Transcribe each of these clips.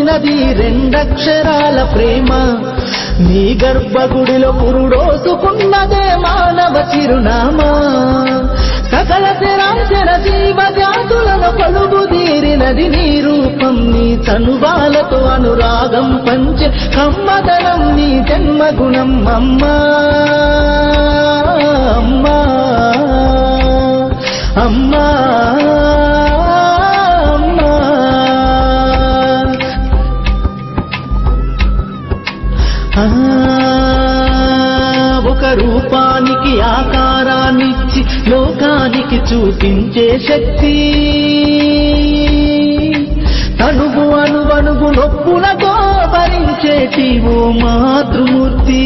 పోసినది రెండక్షరాల ప్రేమ నీ గర్భగుడిలో పురుడోసుకున్నదే మానవ చిరునామా సకల చరాచర జీవ జాతులను కొలుగుదీరినది నీ రూపం నీ తనువాలతో అనురాగం పంచే కమ్మదనం నీ జన్మగుణం అమ్మా అమ్మా అమ్మా ఒక రూపానికి ఆకారాన్నిచ్చి లోకానికి చూపించే శక్తి తనువు అణువణువు నొప్పులతో భరించేటి ఓ మాతృమూర్తి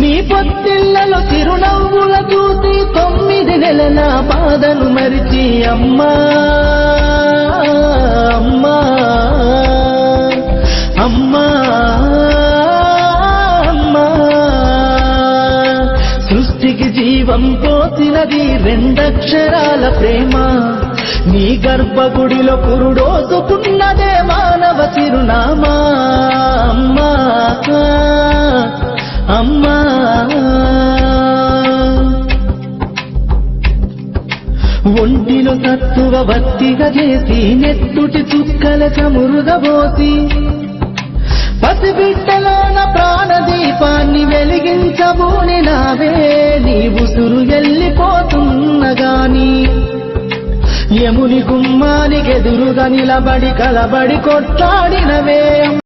నీ పొత్తిళ్లలో చిరునవ్వుల చూసి 9 నెలల బాధను మరిచి అమ్మా అమ్మా అమ్మా అమ్మా సృష్టికి జీవం పోసినది రెండక్షరాల ప్రేమ నీ గర్భగుడిలో పురుడోసుకున్నదే మానవ చిరునామా అమ్మా అమ్మా ఒంటిలో సత్తువ భక్తిగా చేసి నెత్తుటి చుక్కల చమురుగబోసి పసిబిడ్డలోన ప్రాణదీపాన్ని వెలిగించబోని నావే నీ ఉసురు వెళ్ళిపోతున్నగాని యముని గుమ్మానికెదురుగా నిలబడి కలబడి కొట్లాడినవే